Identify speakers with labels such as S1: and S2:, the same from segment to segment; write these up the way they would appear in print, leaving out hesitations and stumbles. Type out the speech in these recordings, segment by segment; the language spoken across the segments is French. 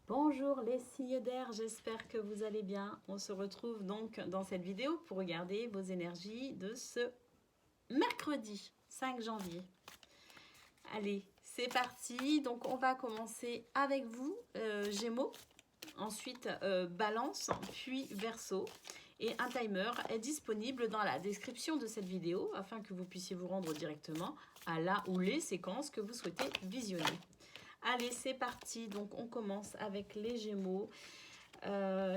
S1: Bonjour les signes d'air, j'espère que vous allez bien. On se retrouve donc dans cette vidéo pour regarder vos énergies de ce mercredi 5 janvier. Allez, c'est parti. Donc on va commencer avec vous, Gémeaux, ensuite Balance, puis Verseau. Et un timer est disponible dans la description de cette vidéo afin que vous puissiez vous rendre directement à la ou les séquences que vous souhaitez visionner. Allez, c'est parti. Donc, on commence avec les Gémeaux.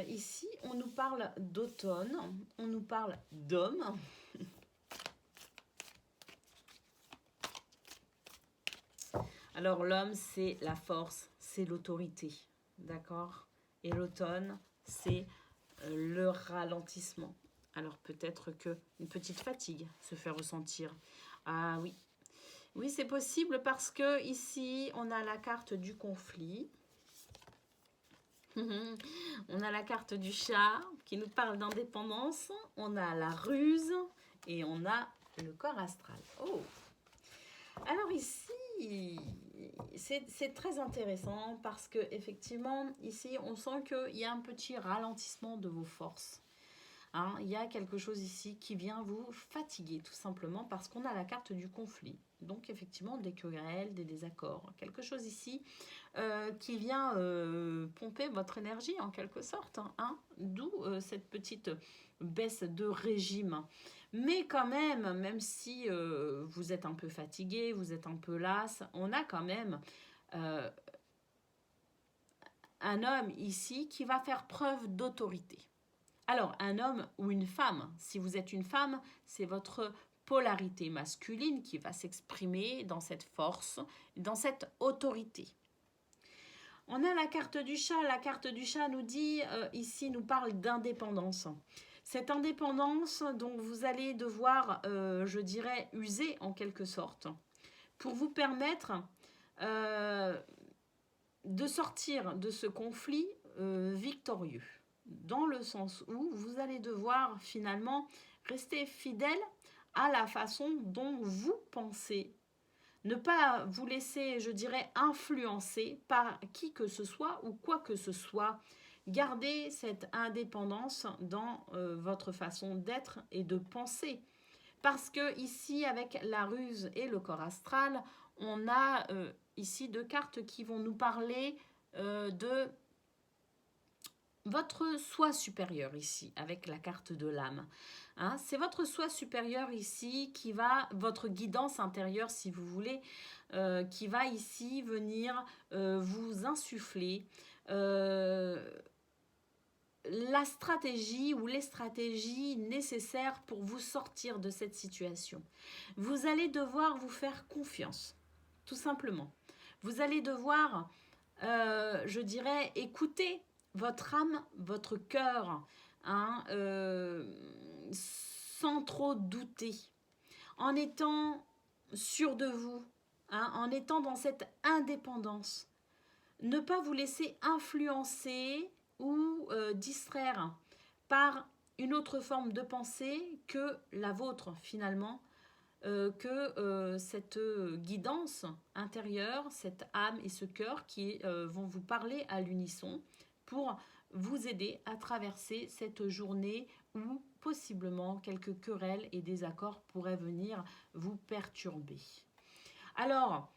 S1: Ici, on nous parle d'automne, on nous parle d'homme. Alors, l'homme, c'est la force, c'est l'autorité, d'accord? Et l'automne, c'est le ralentissement. Alors, peut-être qu'une petite fatigue se fait ressentir. Ah oui, oui, c'est possible parce que ici, on a la carte du conflit. On a la carte du chat qui nous parle d'indépendance. On a la ruse et on a le corps astral. Oh! Alors ici, c'est très intéressant parce que effectivement, ici, on sent qu'il y a un petit ralentissement de vos forces. Hein, il y a quelque chose ici qui vient vous fatiguer tout simplement parce qu'on a la carte du conflit. Donc effectivement des querelles, des désaccords. Quelque chose ici qui vient pomper votre énergie en quelque sorte. Hein, d'où cette petite baisse de régime. Mais quand même si vous êtes un peu fatigué, vous êtes un peu lasse, on a quand même euh, un homme ici qui va faire preuve d'autorité. Alors, un homme ou une femme, si vous êtes une femme, c'est votre polarité masculine qui va s'exprimer dans cette force, dans cette autorité. On a la carte du chat. La carte du chat nous dit, ici, nous parle d'indépendance. Cette indépendance dont vous allez devoir, je dirais, user en quelque sorte, pour vous permettre de sortir de ce conflit victorieux. Dans le sens où vous allez devoir finalement rester fidèle à la façon dont vous pensez. Ne pas vous laisser, je dirais, influencer par qui que ce soit ou quoi que ce soit. Gardez cette indépendance dans votre façon d'être et de penser. Parce que ici, avec la ruse et le corps astral, on a ici deux cartes qui vont nous parler de votre soi supérieur ici, avec la carte de l'âme. Hein, c'est votre soi supérieur ici qui va, votre guidance intérieure si vous voulez, qui va ici venir vous insuffler la stratégie ou les stratégies nécessaires pour vous sortir de cette situation. Vous allez devoir vous faire confiance, tout simplement. Vous allez devoir, je dirais, écouter votre âme, votre cœur, hein, sans trop douter, en étant sûr de vous, hein, en étant dans cette indépendance. Ne pas vous laisser influencer ou distraire par une autre forme de pensée que la vôtre finalement, que cette guidance intérieure, cette âme et ce cœur qui vont vous parler à l'unisson pour vous aider à traverser cette journée où possiblement quelques querelles et désaccords pourraient venir vous perturber. Alors,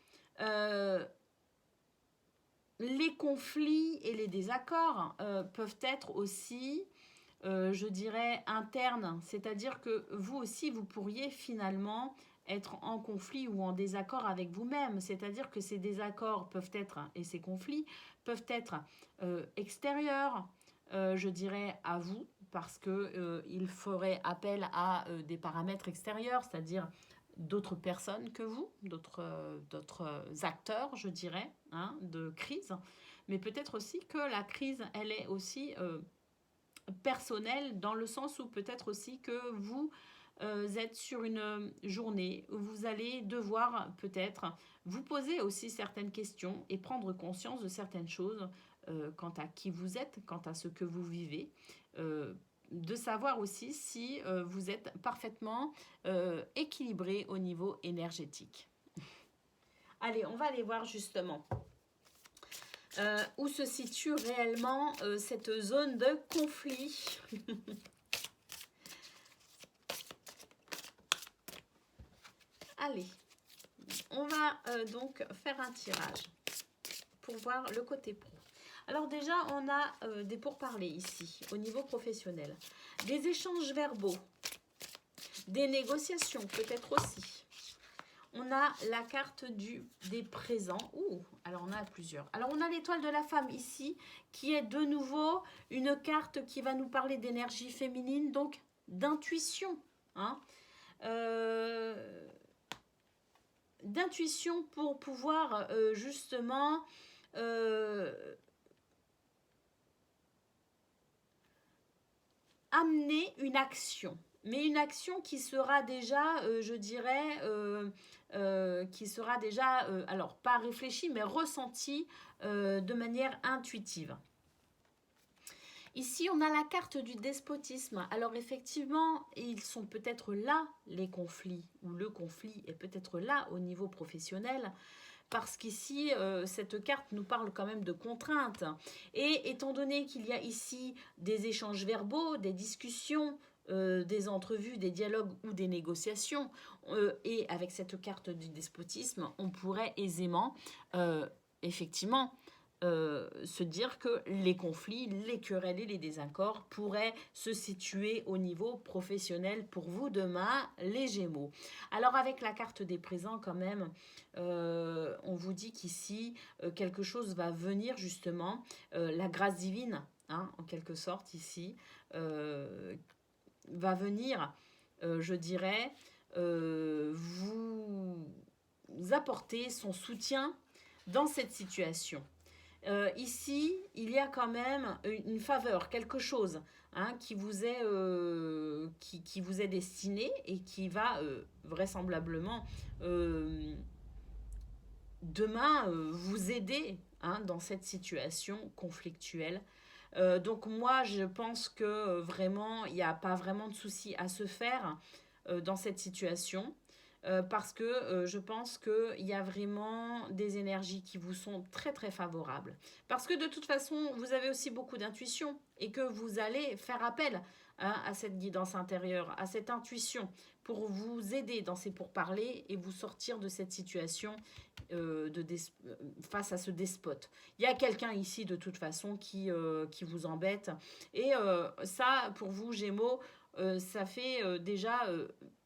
S1: les conflits et les désaccords peuvent être aussi, je dirais, internes. C'est-à-dire que vous aussi, vous pourriez finalement être en conflit ou en désaccord avec vous-même. C'est-à-dire que ces désaccords peuvent être, et ces conflits peuvent être extérieurs, je dirais, à vous, parce qu'il ferait appel à des paramètres extérieurs, c'est-à-dire d'autres personnes que vous, d'autres acteurs, je dirais, hein, de crise. Mais peut-être aussi que la crise, elle est aussi personnelle dans le sens où peut-être aussi que vous êtes sur une journée où vous allez devoir peut-être vous poser aussi certaines questions et prendre conscience de certaines choses quant à qui vous êtes, quant à ce que vous vivez. De savoir aussi si vous êtes parfaitement équilibré au niveau énergétique. Allez, on va aller voir justement où se situe réellement cette zone de conflit. Allez, on va donc faire un tirage pour voir le côté pro. Alors déjà, on a des pourparlers ici, au niveau professionnel. Des échanges verbaux, des négociations peut-être aussi. On a la carte des présents. Ouh, alors on a plusieurs. Alors on a l'étoile de la femme ici, qui est de nouveau une carte qui va nous parler d'énergie féminine, donc d'intuition. Hein. D'intuition pour pouvoir justement amener une action. Mais une action qui sera déjà, je dirais, qui sera déjà, alors pas réfléchie, mais ressentie de manière intuitive. Ici, on a la carte du despotisme. Alors effectivement, ils sont peut-être là, les conflits, ou le conflit est peut-être là au niveau professionnel, parce qu'ici, cette carte nous parle quand même de contraintes. Et étant donné qu'il y a ici des échanges verbaux, des discussions, des entrevues, des dialogues ou des négociations, et avec cette carte du despotisme, on pourrait aisément, effectivement, se dire que les conflits, les querelles et les désaccords pourraient se situer au niveau professionnel pour vous demain, les Gémeaux. Alors avec la carte des présents quand même, on vous dit qu'ici, quelque chose va venir justement, la grâce divine, hein, en quelque sorte ici, va venir, je dirais, vous apporter son soutien dans cette situation. Ici, il y a quand même une faveur, quelque chose hein, qui vous est destiné et qui va vraisemblablement demain vous aider hein, dans cette situation conflictuelle. Donc moi, je pense que vraiment, il n'y a pas vraiment de souci à se faire dans cette situation. Parce que je pense qu'il y a vraiment des énergies qui vous sont très très favorables. Parce que de toute façon, vous avez aussi beaucoup d'intuition et que vous allez faire appel hein, à cette guidance intérieure, à cette intuition pour vous aider dans ces pourparlers et vous sortir de cette situation face à ce despote. Il y a quelqu'un ici de toute façon qui vous embête. Et ça, pour vous, Gémeaux, ça fait déjà...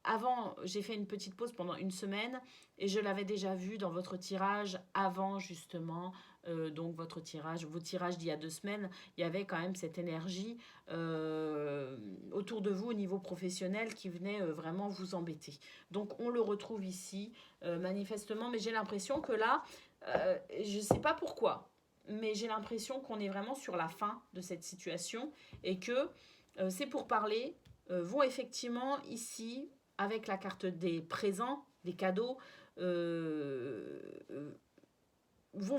S1: avant, j'ai fait une petite pause pendant une semaine et je l'avais déjà vu dans votre tirage avant justement, donc vos tirages d'il y a 2 semaines, il y avait quand même cette énergie autour de vous au niveau professionnel qui venait vraiment vous embêter. Donc on le retrouve ici manifestement, mais j'ai l'impression que là, je ne sais pas pourquoi, mais j'ai l'impression qu'on est vraiment sur la fin de cette situation et que c'est pour parler vont effectivement ici avec la carte des présents, des cadeaux, vont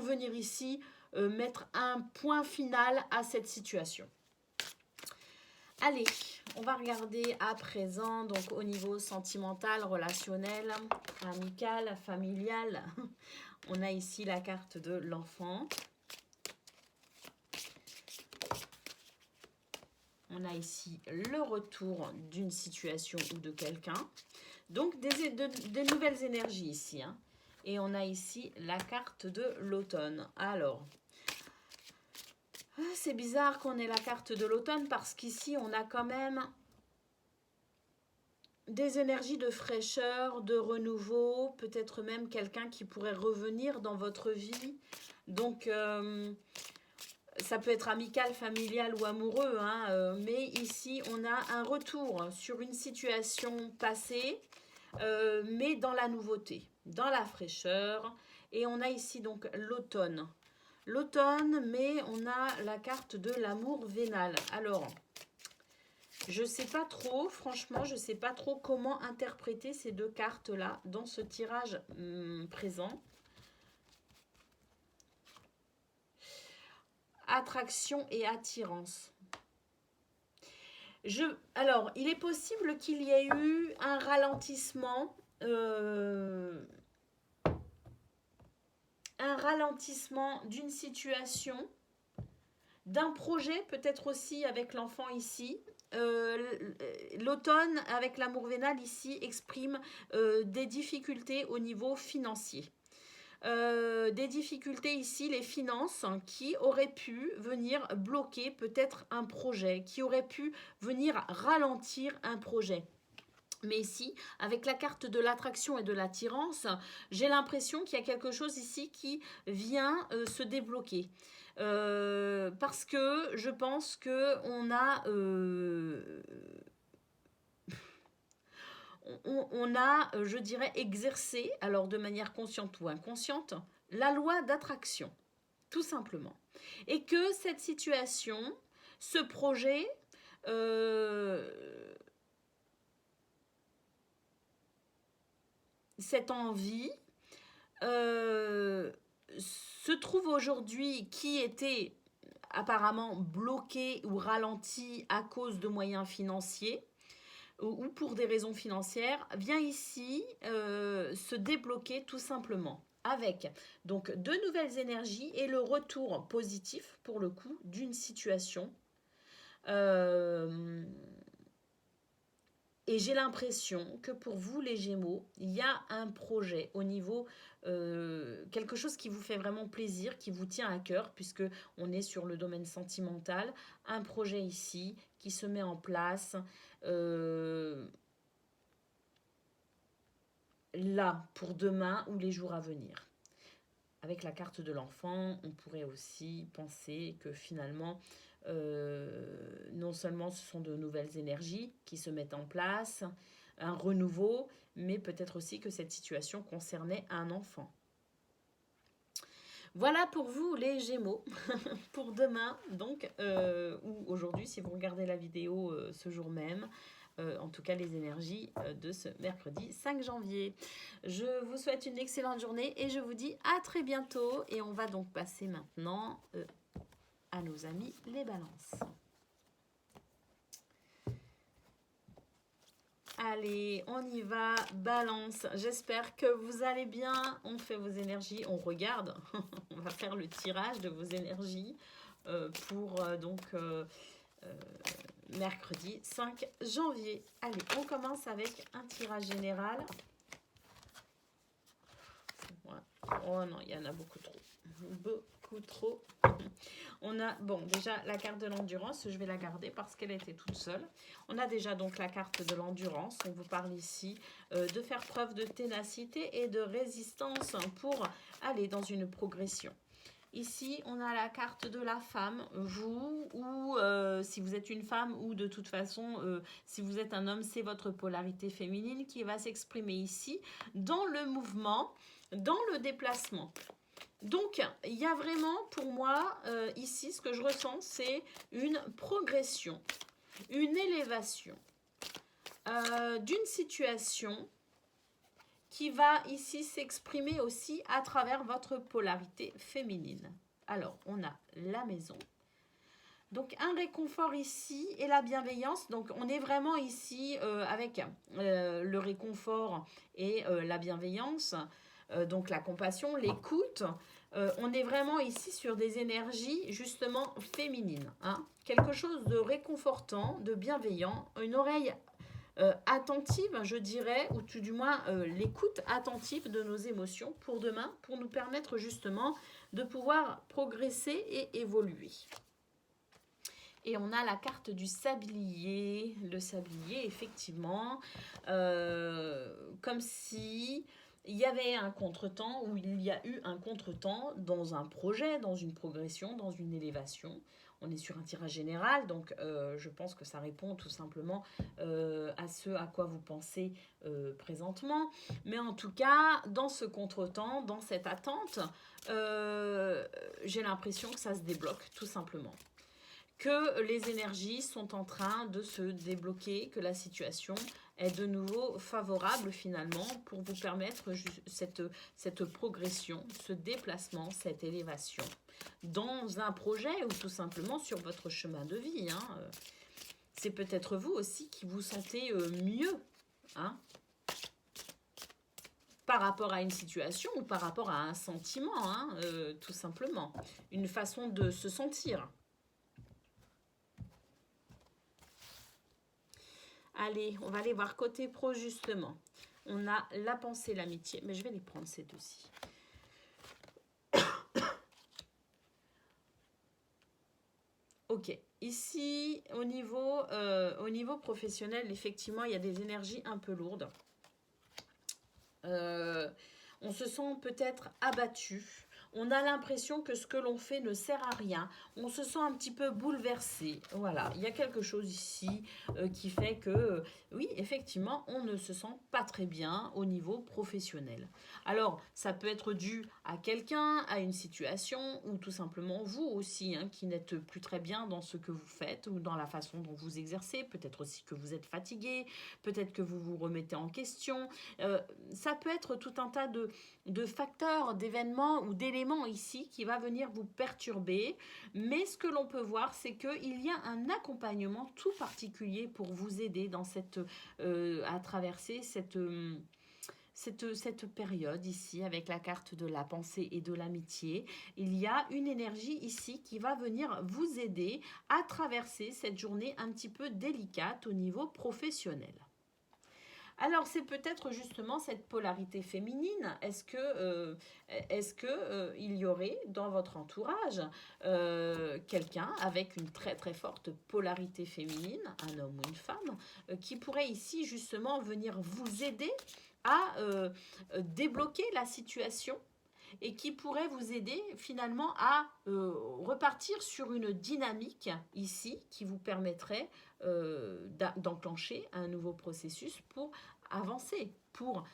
S1: venir ici mettre un point final à cette situation. Allez, on va regarder à présent, donc au niveau sentimental, relationnel, amical, familial. On a ici la carte de l'enfant. On a ici le retour d'une situation ou de quelqu'un. Donc, des nouvelles énergies ici. Hein. Et on a ici la carte de l'automne. Alors, c'est bizarre qu'on ait la carte de l'automne parce qu'ici, on a quand même des énergies de fraîcheur, de renouveau, peut-être même quelqu'un qui pourrait revenir dans votre vie. Donc, ça peut être amical, familial ou amoureux, hein, mais ici, on a un retour sur une situation passée, mais dans la nouveauté, dans la fraîcheur. Et on a ici donc l'automne. L'automne, mais on a la carte de l'amour vénal. Alors, je ne sais pas trop, franchement, je ne sais pas trop comment interpréter ces deux cartes-là dans ce tirage présent. Attraction et attirance. Alors, il est possible qu'il y ait eu un ralentissement un ralentissement d'une situation, d'un projet, peut-être aussi avec l'enfant ici. L'automne avec l'amour vénal ici exprime des difficultés au niveau financier. Des difficultés ici, les finances, qui auraient pu venir bloquer peut-être un projet, qui auraient pu venir ralentir un projet. Mais ici, avec la carte de l'attraction et de l'attirance, j'ai l'impression qu'il y a quelque chose ici qui vient se débloquer. Parce que je pense qu'on a... on a, je dirais, exercé, alors de manière consciente ou inconsciente, la loi d'attraction, tout simplement. Et que cette situation, ce projet, cette envie, se trouve aujourd'hui, qui était apparemment bloqué ou ralenti à cause de moyens financiers, ou pour des raisons financières, vient ici se débloquer tout simplement avec donc de nouvelles énergies et le retour positif pour le coup d'une situation. Et j'ai l'impression que pour vous les Gémeaux, il y a un projet au niveau, quelque chose qui vous fait vraiment plaisir, qui vous tient à cœur, puisque on est sur le domaine sentimental, un projet ici qui se met en place. Là, pour demain ou les jours à venir. Avec la carte de l'enfant, on pourrait aussi penser que finalement, non seulement ce sont de nouvelles énergies qui se mettent en place, un renouveau, mais peut-être aussi que cette situation concernait un enfant. Voilà pour vous les Gémeaux, pour demain, donc, ou aujourd'hui, si vous regardez la vidéo ce jour même. En tout cas les énergies de ce mercredi 5 janvier. Je vous souhaite une excellente journée et je vous dis à très bientôt. Et on va donc passer maintenant à nos amis les balances. Allez, on y va, balance. J'espère que vous allez bien. On fait vos énergies, on regarde. On va faire le tirage de vos énergies pour donc... mercredi 5 janvier. Allez, on commence avec un tirage général. Oh non, il y en a beaucoup trop. Beaucoup trop. On a, bon, déjà la carte de l'endurance, je vais la garder parce qu'elle était toute seule. On a déjà donc la carte de l'endurance. On vous parle ici de faire preuve de ténacité et de résistance pour aller dans une progression. Ici, on a la carte de la femme, vous, ou si vous êtes une femme, ou de toute façon, si vous êtes un homme, c'est votre polarité féminine qui va s'exprimer ici, dans le mouvement, dans le déplacement. Donc, il y a vraiment, pour moi, ici, ce que je ressens, c'est une progression, une élévation d'une situation qui va ici s'exprimer aussi à travers votre polarité féminine. Alors, on a la maison. Donc, un réconfort ici et la bienveillance. Donc, on est vraiment ici avec le réconfort et la bienveillance. Donc, la compassion, l'écoute. On est vraiment ici sur des énergies justement féminines. Hein. Quelque chose de réconfortant, de bienveillant, une oreille attentive, je dirais, ou tout du moins l'écoute attentive de nos émotions pour demain, pour nous permettre justement de pouvoir progresser et évoluer. Et on a la carte du sablier. Le sablier, effectivement, comme si il y avait un contretemps, ou il y a eu un contretemps dans un projet, dans une progression, dans une élévation. On est sur un tirage général, donc je pense que ça répond tout simplement à ce à quoi vous pensez présentement. Mais en tout cas, dans ce contretemps, dans cette attente, j'ai l'impression que ça se débloque tout simplement. Que les énergies sont en train de se débloquer, que la situation est de nouveau favorable finalement pour vous permettre cette progression, ce déplacement, cette élévation dans un projet ou tout simplement sur votre chemin de vie. Hein. C'est peut-être vous aussi qui vous sentez mieux. Hein. par rapport à une situation ou par rapport à un sentiment, hein, tout simplement. Une façon de se sentir. Allez, on va aller voir côté pro justement. On a la pensée, l'amitié, mais je vais les prendre ces deux-ci. Ok, ici au niveau professionnel, effectivement, il y a des énergies un peu lourdes. On se sent peut-être abattu. On a l'impression que ce que l'on fait ne sert à rien. On se sent un petit peu bouleversé. Voilà, il y a quelque chose ici qui fait que, oui, effectivement, on ne se sent pas très bien au niveau professionnel. Alors, ça peut être dû à quelqu'un, à une situation, ou tout simplement vous aussi, hein, qui n'êtes plus très bien dans ce que vous faites ou dans la façon dont vous exercez. Peut-être aussi que vous êtes fatigué, peut-être que vous vous remettez en question. Ça peut être tout un tas de facteurs, d'événements ou d'éléments ici qui va venir vous perturber. Mais ce que l'on peut voir, c'est qu'il y a un accompagnement tout particulier pour vous aider dans à traverser cette période ici avec la carte de la pensée et de l'amitié. Il y a une énergie ici qui va venir vous aider à traverser cette journée un petit peu délicate au niveau professionnel. Alors, c'est peut-être justement cette polarité féminine. Est-ce que il y aurait dans votre entourage quelqu'un avec une très très forte polarité féminine, un homme ou une femme, qui pourrait ici justement venir vous aider à débloquer la situation et qui pourrait vous aider finalement à repartir sur une dynamique ici qui vous permettrait d'enclencher un nouveau processus pour avancer, pour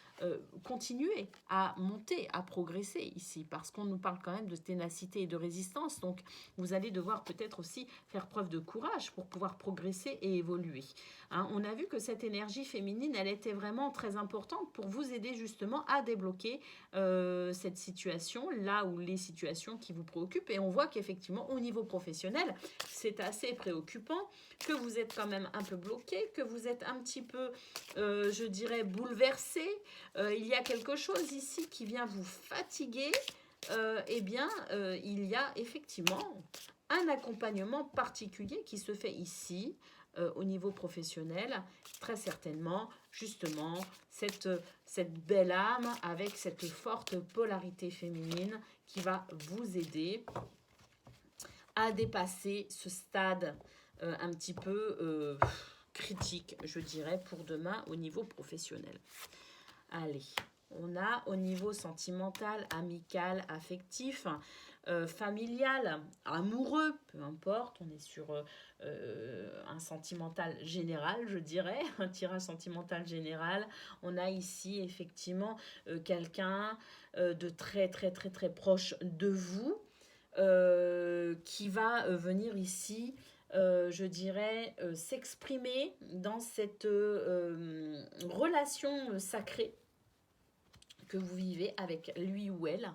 S1: continuer à monter, à progresser ici, parce qu'on nous parle quand même de ténacité et de résistance, donc vous allez devoir peut-être aussi faire preuve de courage pour pouvoir progresser et évoluer. Hein, on a vu que cette énergie féminine, elle était vraiment très importante pour vous aider justement à débloquer cette situation, là où les situations qui vous préoccupent, et on voit qu'effectivement au niveau professionnel, c'est assez préoccupant, que vous êtes quand même un peu bloqué, que vous êtes un petit peu, je dirais, bouleversé. Il y a quelque chose ici qui vient vous fatiguer. Il y a effectivement un accompagnement particulier qui se fait ici au niveau professionnel, très certainement justement cette belle âme avec cette forte polarité féminine qui va vous aider à dépasser ce stade un petit peu critique, je dirais, pour demain au niveau professionnel. Allez, on a au niveau sentimental, amical, affectif, familial, amoureux, peu importe, on est sur un sentimental général, je dirais, un tirage sentimental général. On a ici effectivement quelqu'un de très très très très proche de vous qui va venir ici je dirais, s'exprimer dans cette relation sacrée que vous vivez avec lui ou elle.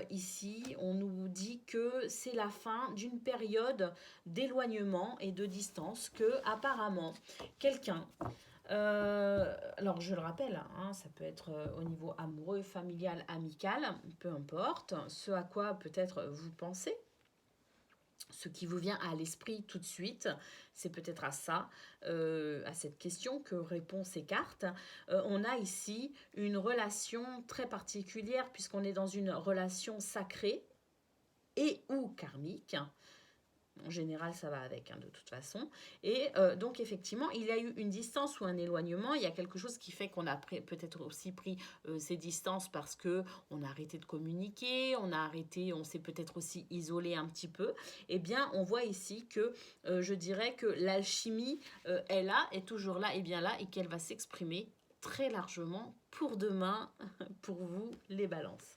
S1: Ici, on nous dit que c'est la fin d'une période d'éloignement et de distance, que apparemment quelqu'un, alors je le rappelle, hein, ça peut être au niveau amoureux, familial, amical, peu importe, ce à quoi peut-être vous pensez. Ce qui vous vient à l'esprit tout de suite, c'est peut-être à ça, à cette question que répondent ces cartes. On a ici une relation très particulière puisqu'on est dans une relation sacrée et ou karmique. En général, ça va avec, hein, de toute façon. Et donc, effectivement, il y a eu une distance ou un éloignement. Il y a quelque chose qui fait qu'on a peut-être aussi pris ces distances parce qu'on a arrêté de communiquer, on s'est peut-être aussi isolé un petit peu. Eh bien, on voit ici que je dirais que l'alchimie est là, est toujours là et bien là, et qu'elle va s'exprimer très largement pour demain, pour vous, les balances.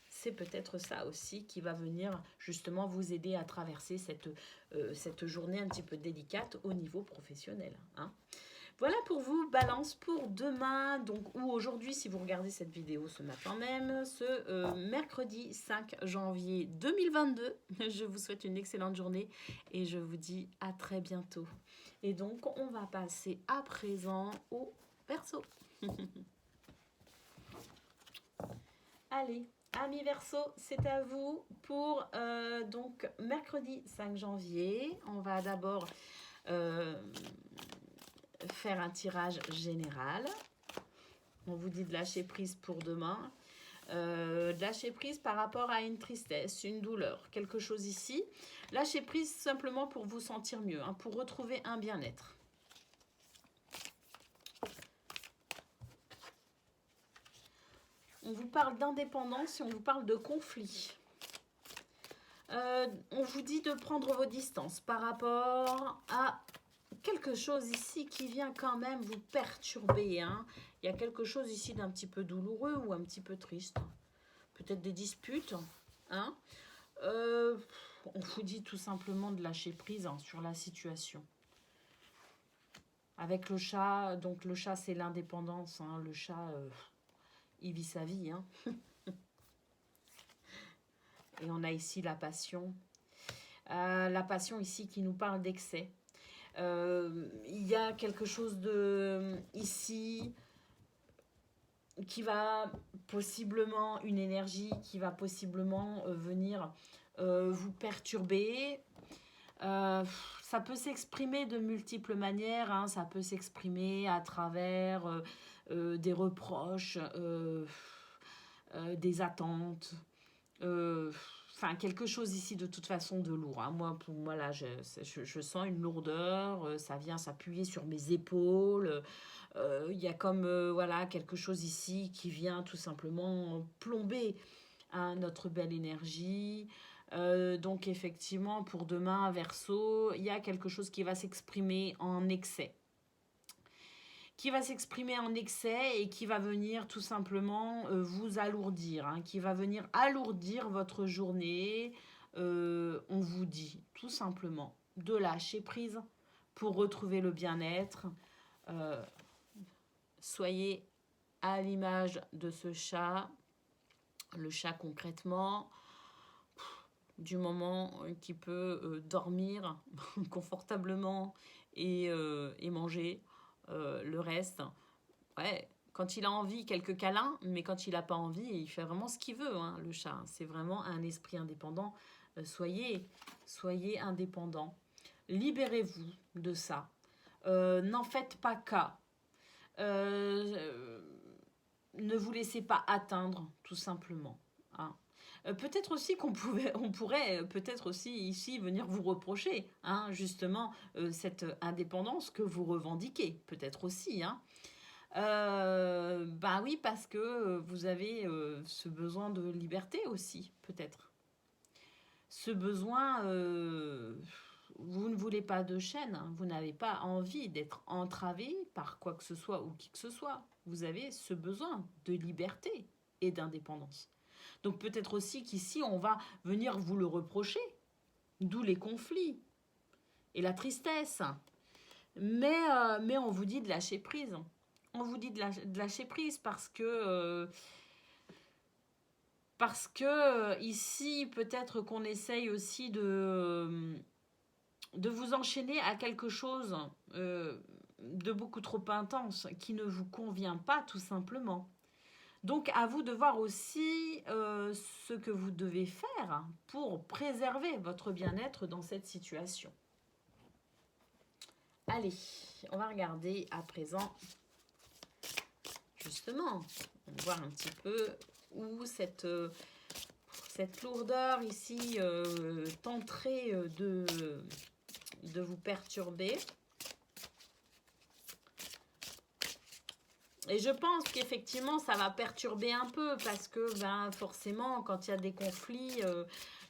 S1: C'est peut-être ça aussi qui va venir justement vous aider à traverser cette journée un petit peu délicate au niveau professionnel. Hein. Voilà pour vous, balance pour demain, donc ou aujourd'hui si vous regardez cette vidéo ce matin même, ce mercredi 5 janvier 2022. Je vous souhaite une excellente journée et je vous dis à très bientôt. Et donc on va passer à présent au Verseau. Allez, amis Verseau, c'est à vous pour donc mercredi 5 janvier. On va d'abord faire un tirage général. On vous dit de lâcher prise pour demain. De lâcher prise par rapport à une tristesse, une douleur, quelque chose ici. Lâcher prise simplement pour vous sentir mieux, hein, pour retrouver un bien-être. On vous parle d'indépendance et on vous parle de conflit. On vous dit de prendre vos distances par rapport à quelque chose ici qui vient quand même vous perturber. Hein. Il y a quelque chose ici d'un petit peu douloureux ou un petit peu triste. Peut-être des disputes. Hein. On vous dit tout simplement de lâcher prise hein, sur la situation. Avec le chat, donc le chat c'est l'indépendance. Hein. Le chat, il vit sa vie. Hein. Et on a ici la passion. La passion ici qui nous parle d'excès. Il y a quelque chose de ici qui va possiblement, une énergie qui va possiblement venir vous perturber. Ça peut s'exprimer de multiples manières. Hein. Ça peut s'exprimer à travers des reproches, des attentes. Enfin, quelque chose ici de toute façon de lourd. Hein. Moi, pour moi, là, je sens une lourdeur. Ça vient s'appuyer sur mes épaules. Il y a comme, voilà, quelque chose ici qui vient tout simplement plomber hein, notre belle énergie. Donc, effectivement, pour demain, Verseau, il y a quelque chose qui va s'exprimer en excès. Qui va s'exprimer en excès et qui va venir tout simplement vous alourdir, hein, qui va venir alourdir votre journée. On vous dit tout simplement de lâcher prise pour retrouver le bien-être. Soyez à l'image de ce chat, le chat concrètement, du moment qu'il peut dormir confortablement et manger. Le reste, ouais, quand il a envie, quelques câlins, mais quand il n'a pas envie, il fait vraiment ce qu'il veut, hein, le chat. C'est vraiment un esprit indépendant. Soyez indépendant. Libérez-vous de ça. N'en faites pas cas. Ne vous laissez pas atteindre, tout simplement. Hein. Peut-être aussi on pourrait peut-être aussi ici venir vous reprocher, hein, justement, cette indépendance que vous revendiquez, peut-être aussi. Hein. Ben oui, parce que vous avez ce besoin de liberté aussi, peut-être. Ce besoin, vous ne voulez pas de chaîne, hein, vous n'avez pas envie d'être entravé par quoi que ce soit ou qui que ce soit. Vous avez ce besoin de liberté et d'indépendance. Donc peut-être aussi qu'ici, on va venir vous le reprocher, d'où les conflits et la tristesse. Mais on vous dit de lâcher prise. On vous dit de lâcher prise parce que ici, peut-être qu'on essaye aussi de vous enchaîner à quelque chose de beaucoup trop intense qui ne vous convient pas tout simplement. Donc, à vous de voir aussi ce que vous devez faire pour préserver votre bien-être dans cette situation. Allez, on va regarder à présent, justement, on va voir un petit peu où cette lourdeur ici tenterait de vous perturber. Et je pense qu'effectivement, ça va perturber un peu parce que ben, forcément, quand il y a des conflits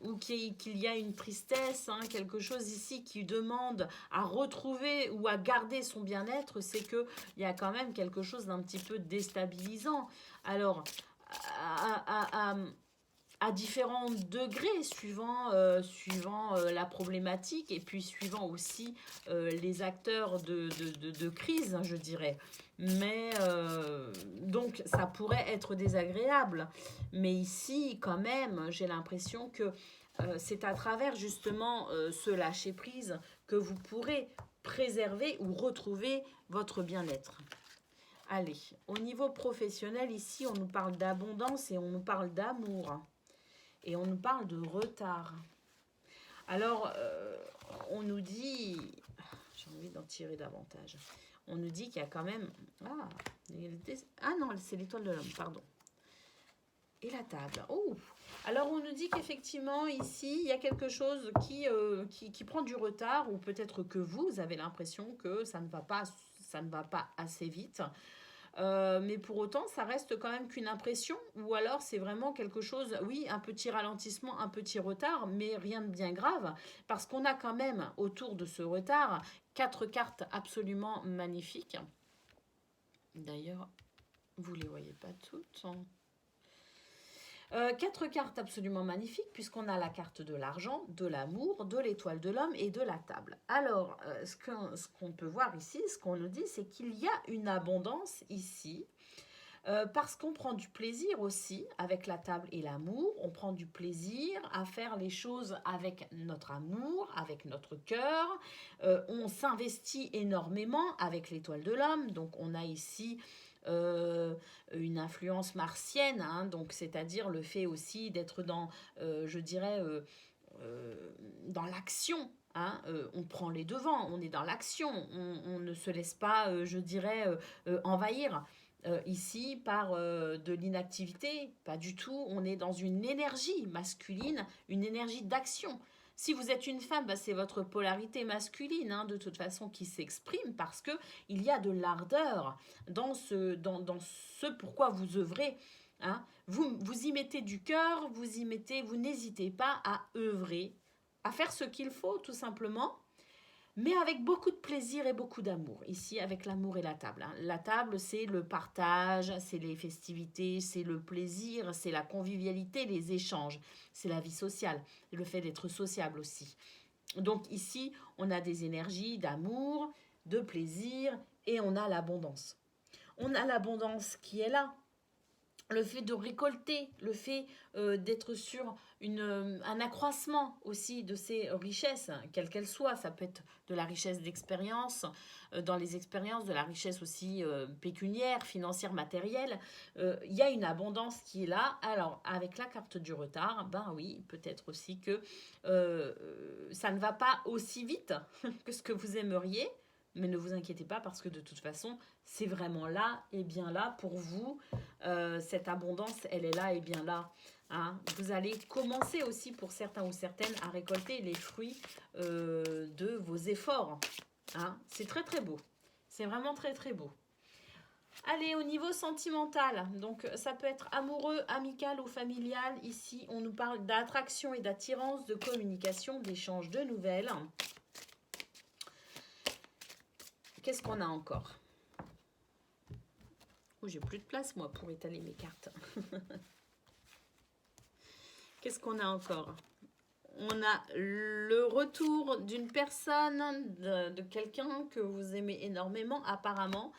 S1: ou qu'il y a une tristesse, hein, quelque chose ici qui demande à retrouver ou à garder son bien-être, c'est qu'il y a quand même quelque chose d'un petit peu déstabilisant. Alors, à différents degrés, suivant la problématique et puis suivant aussi les acteurs de crise, je dirais. Mais donc ça pourrait être désagréable. Mais ici, quand même, j'ai l'impression que c'est à travers justement ce lâcher-prise que vous pourrez préserver ou retrouver votre bien-être. Allez, au niveau professionnel, ici, on nous parle d'abondance et on nous parle d'amour. Et on nous parle de retard. Alors, on nous dit... J'ai envie d'en tirer davantage. On nous dit qu'il y a quand même... Ah non, c'est l'étoile de l'homme, pardon. Et la table. Oh. Alors, on nous dit qu'effectivement, ici, il y a quelque chose qui prend du retard, ou peut-être que vous avez l'impression que ça ne va pas assez vite. Mais pour autant, ça reste quand même qu'une impression, ou alors c'est vraiment quelque chose, oui, un petit ralentissement, un petit retard, mais rien de bien grave, parce qu'on a quand même autour de ce retard 4 cartes absolument magnifiques. D'ailleurs, vous ne les voyez pas toutes. 4 cartes absolument magnifiques, puisqu'on a la carte de l'argent, de l'amour, de l'étoile de l'homme et de la table. Alors, ce qu'on peut voir ici, ce qu'on nous dit, c'est qu'il y a une abondance ici, parce qu'on prend du plaisir aussi avec la table et l'amour. On prend du plaisir à faire les choses avec notre amour, avec notre cœur. On s'investit énormément avec l'étoile de l'homme. Donc, on a ici... une influence martienne, hein, donc c'est-à-dire le fait aussi d'être dans, je dirais, dans l'action. Hein, on prend les devants, on est dans l'action, on ne se laisse pas, je dirais, envahir ici par de l'inactivité, pas du tout. On est dans une énergie masculine, une énergie d'action. Si vous êtes une femme, bah, c'est votre polarité masculine, hein, de toute façon, qui s'exprime parce que il y a de l'ardeur dans ce pourquoi vous œuvrez. Hein. Vous y mettez du cœur, vous n'hésitez pas à œuvrer, à faire ce qu'il faut, tout simplement, mais avec beaucoup de plaisir et beaucoup d'amour. Ici, avec l'amour et la table. Hein. La table, c'est le partage, c'est les festivités, c'est le plaisir, c'est la convivialité, les échanges, c'est la vie sociale, le fait d'être sociable aussi. Donc ici, on a des énergies d'amour, de plaisir, et on a l'abondance. On a l'abondance qui est là, le fait de récolter, le fait d'être sur un accroissement aussi de ces richesses, quelles qu'elles soient. Ça peut être de la richesse d'expérience, dans les expériences, de la richesse aussi pécuniaire, financière, matérielle. Il y a une abondance qui est là. Alors, avec la carte du retard, ben oui, peut-être aussi que ça ne va pas aussi vite que ce que vous aimeriez. Mais ne vous inquiétez pas parce que de toute façon, c'est vraiment là et bien là pour vous. Cette abondance, elle est là et bien là. Hein. Vous allez commencer aussi pour certains ou certaines à récolter les fruits de vos efforts. Hein. C'est très très beau. C'est vraiment très très beau. Allez, au niveau sentimental, donc ça peut être amoureux, amical ou familial. Ici, on nous parle d'attraction et d'attirance, de communication, d'échange de nouvelles. Qu'est-ce qu'on a encore? Oh, j'ai plus de place, moi, pour étaler mes cartes. Qu'est-ce qu'on a encore? On a le retour d'une personne, de quelqu'un que vous aimez énormément, apparemment.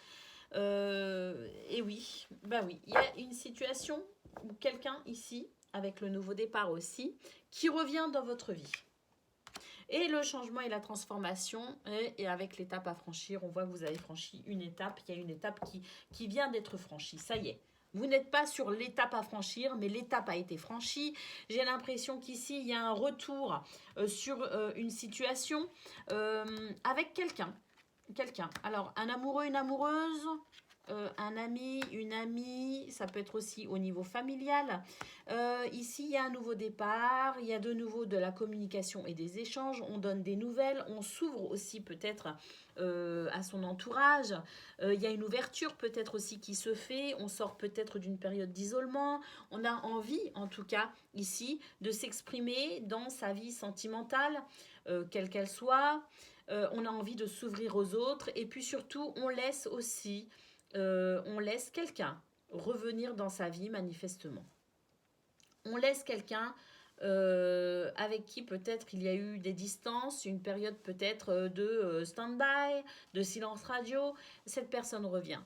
S1: Et oui, bah oui, il y a une situation où quelqu'un ici, avec le nouveau départ aussi, qui revient dans votre vie. Et le changement et la transformation, et avec l'étape à franchir, on voit que vous avez franchi une étape, il y a une étape qui vient d'être franchie, ça y est. Vous n'êtes pas sur l'étape à franchir, mais l'étape a été franchie. J'ai l'impression qu'ici, il y a un retour sur une situation avec quelqu'un. Alors, un amoureux, une amoureuse, un ami, une amie, ça peut être aussi au niveau familial. Ici, il y a un nouveau départ, il y a de nouveau de la communication et des échanges, on donne des nouvelles, on s'ouvre aussi peut-être à son entourage, il y a une ouverture peut-être aussi qui se fait, on sort peut-être d'une période d'isolement, on a envie en tout cas ici de s'exprimer dans sa vie sentimentale, quelle qu'elle soit, on a envie de s'ouvrir aux autres et puis surtout on laisse aussi on laisse quelqu'un revenir dans sa vie manifestement. On laisse quelqu'un avec qui peut-être il y a eu des distances, une période peut-être de stand-by, de silence radio. Cette personne revient.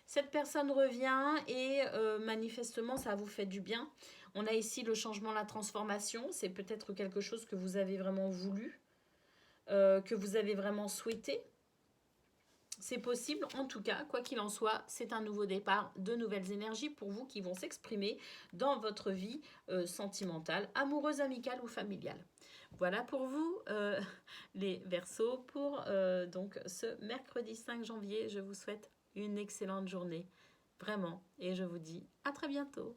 S1: Cette personne revient et manifestement ça vous fait du bien. On a ici le changement, la transformation. C'est peut-être quelque chose que vous avez vraiment voulu, que vous avez vraiment souhaité. c'est possible. En tout cas, quoi qu'il en soit, c'est un nouveau départ, de nouvelles énergies pour vous qui vont s'exprimer dans votre vie sentimentale, amoureuse, amicale ou familiale. Voilà pour vous, les Verseaux, pour donc ce mercredi 5 janvier. Je vous souhaite une excellente journée, vraiment, et je vous dis à très bientôt.